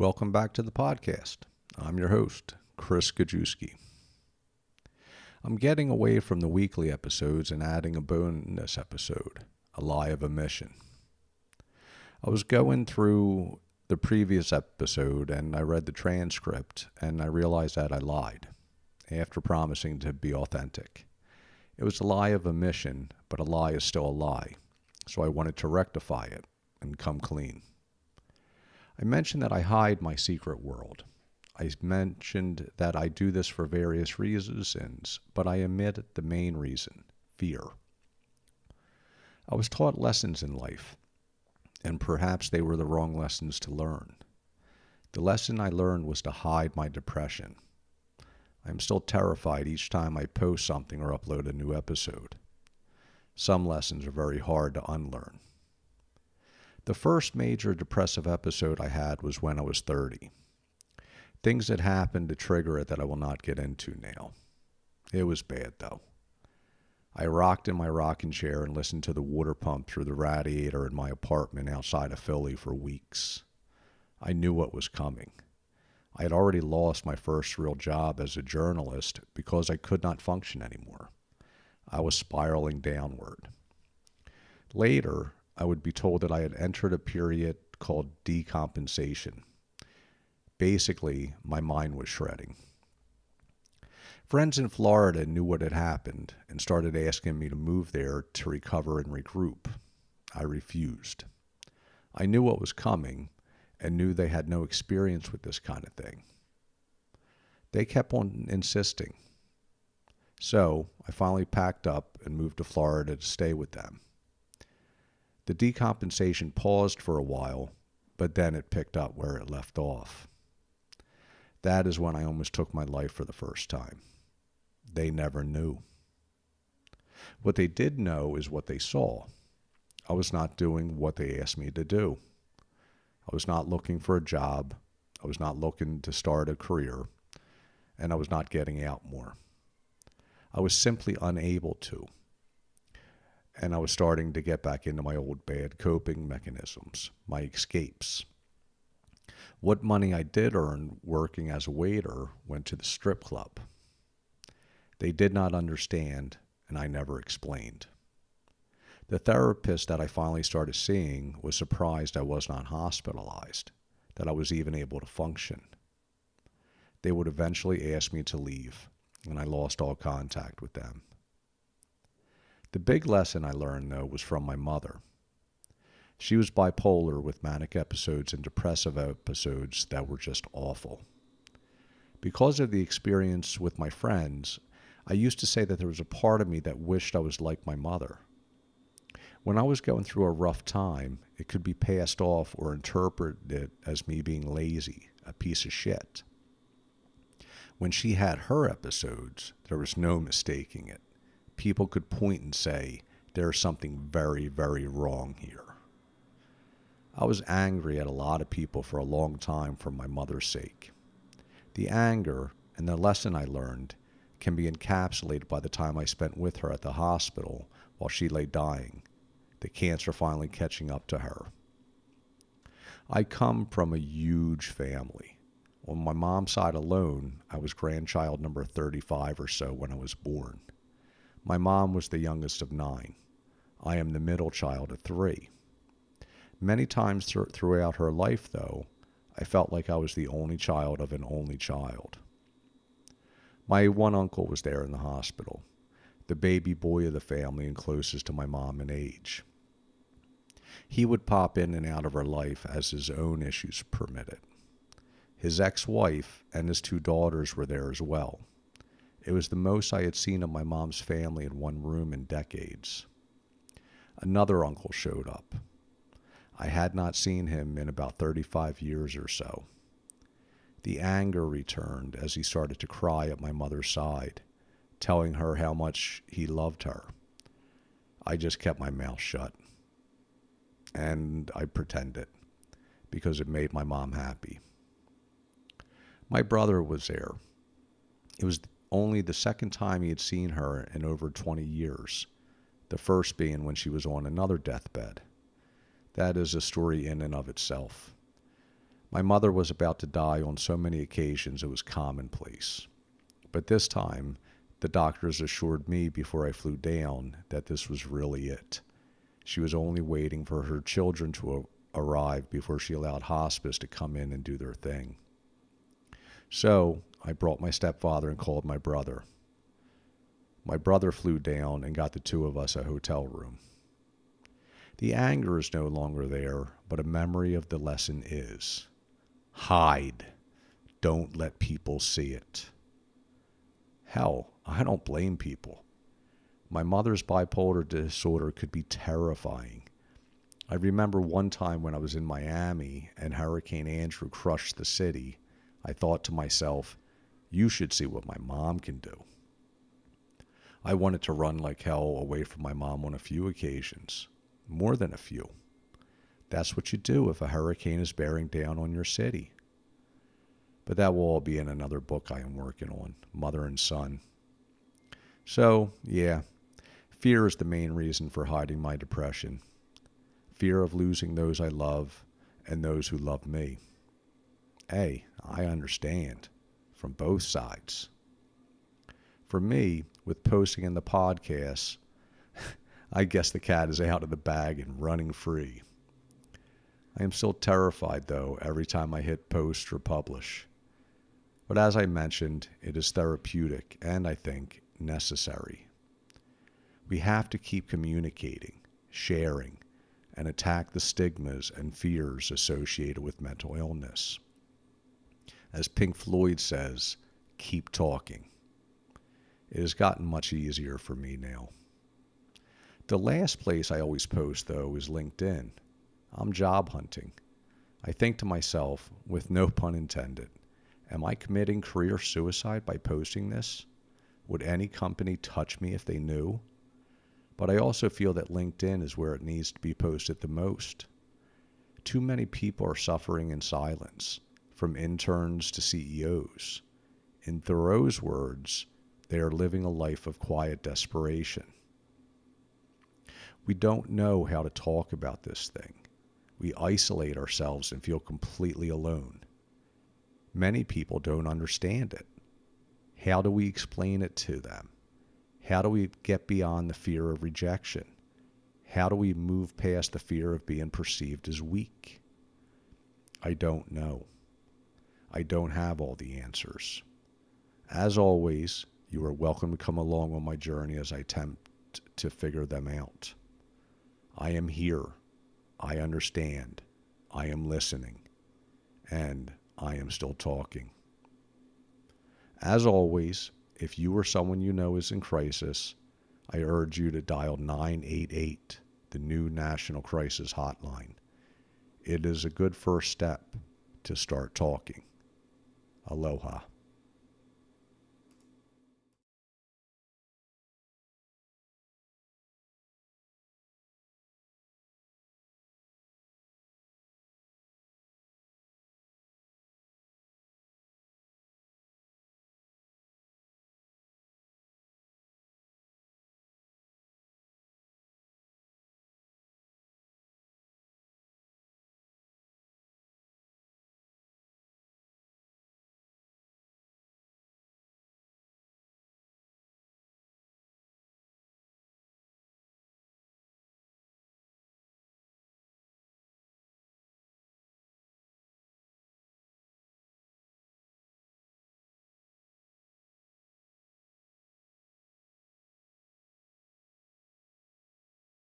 Welcome back to the podcast. I'm your host, Chris Gajewski. I'm getting away from the weekly episodes and adding a bonus episode, a Lie of Omission. I was going through the previous episode and I read the transcript and I realized that I lied after promising to be authentic. It was a lie of omission, but a lie is still a lie, so I wanted to rectify it and come clean. I mentioned that I hide my secret world. I mentioned that I do this for various reasons, but I omit the main reason, fear. I was taught lessons in life, and perhaps they were the wrong lessons to learn. The lesson I learned was to hide my depression. I'm still terrified each time I post something or upload a new episode. Some lessons are very hard to unlearn. The first major depressive episode I had was when I was 30. Things had happened to trigger it that I will not get into now. It was bad, though. I rocked in my rocking chair and listened to the water pump through the radiator in my apartment outside of Philly for weeks. I knew what was coming. I had already lost my first real job as a journalist because I could not function anymore. I was spiraling downward. Later, I would be told that I had entered a period called decompensation. Basically, my mind was shredding. Friends in Florida knew what had happened and started asking me to move there to recover and regroup. I refused. I knew what was coming and knew they had no experience with this kind of thing. They kept on insisting. So I finally packed up and moved to Florida to stay with them. The decompensation paused for a while, but then it picked up where it left off. That is when I almost took my life for the first time. They never knew. What they did know is what they saw. I was not doing what they asked me to do. I was not looking for a job. I was not looking to start a career. And I was not getting out more. I was simply unable to. And I was starting to get back into my old bad coping mechanisms, my escapes. What money I did earn working as a waiter went to the strip club. They did not understand, and I never explained. The therapist that I finally started seeing was surprised I was not hospitalized, that I was even able to function. They would eventually ask me to leave, and I lost all contact with them. The big lesson I learned, though, was from my mother. She was bipolar with manic episodes and depressive episodes that were just awful. Because of the experience with my friends, I used to say that there was a part of me that wished I was like my mother. When I was going through a rough time, it could be passed off or interpreted as me being lazy, a piece of shit. When she had her episodes, there was no mistaking it. People could point and say, there's something very, very wrong here. I was angry at a lot of people for a long time for my mother's sake. The anger and the lesson I learned can be encapsulated by the time I spent with her at the hospital while she lay dying, the cancer finally catching up to her. I come from a huge family. On my mom's side alone, I was grandchild number 35 or so when I was born. My mom was the youngest of 9. I am the middle child of 3. Many times throughout her life, though, I felt like I was the only child of an only child. My one uncle was there in the hospital, the baby boy of the family and closest to my mom in age. He would pop in and out of her life as his own issues permitted. His ex-wife and his 2 daughters were there as well. It was the most I had seen of my mom's family in one room in decades. Another uncle showed up. I had not seen him in about 35 years or so. The anger returned as he started to cry at my mother's side, telling her how much he loved her. I just kept my mouth shut. And I pretended, because it made my mom happy. My brother was there. It was only the second time he had seen her in over 20 years, the first being when she was on another deathbed. That is a story in and of itself. My mother was about to die on so many occasions it was commonplace. But this time, the doctors assured me before I flew down that this was really it. She was only waiting for her children to arrive before she allowed hospice to come in and do their thing. So I brought my stepfather and called my brother. My brother flew down and got the two of us a hotel room. The anger is no longer there, but a memory of the lesson is. Hide. Don't let people see it. Hell, I don't blame people. My mother's bipolar disorder could be terrifying. I remember one time when I was in Miami and Hurricane Andrew crushed the city, I thought to myself, you should see what my mom can do. I wanted to run like hell away from my mom on a few occasions, more than a few. That's what you do if a hurricane is bearing down on your city. But that will all be in another book I am working on, Mother and Son. So, yeah, fear is the main reason for hiding my depression. Fear of losing those I love and those who love me. Hey, I understand, from both sides. For me, with posting in the podcast, I guess the cat is out of the bag and running free. I am still terrified, though, every time I hit post or publish. But as I mentioned, it is therapeutic and, I think, necessary. We have to keep communicating, sharing, and attack the stigmas and fears associated with mental illness. As Pink Floyd says, keep talking. It has gotten much easier for me now. The last place I always post, though, is LinkedIn. I'm job hunting. I think to myself, with no pun intended, am I committing career suicide by posting this? Would any company touch me if they knew? But I also feel that LinkedIn is where it needs to be posted the most. Too many people are suffering in silence, from interns to CEOs. In Thoreau's words, they are living a life of quiet desperation. We don't know how to talk about this thing. We isolate ourselves and feel completely alone. Many people don't understand it. How do we explain it to them? How do we get beyond the fear of rejection? How do we move past the fear of being perceived as weak? I don't know. I don't have all the answers. As always, you are welcome to come along on my journey as I attempt to figure them out. I am here. I understand. I am listening. And I am still talking. As always, if you or someone you know is in crisis, I urge you to dial 988, the new National Crisis Hotline. It is a good first step to start talking. Aloha.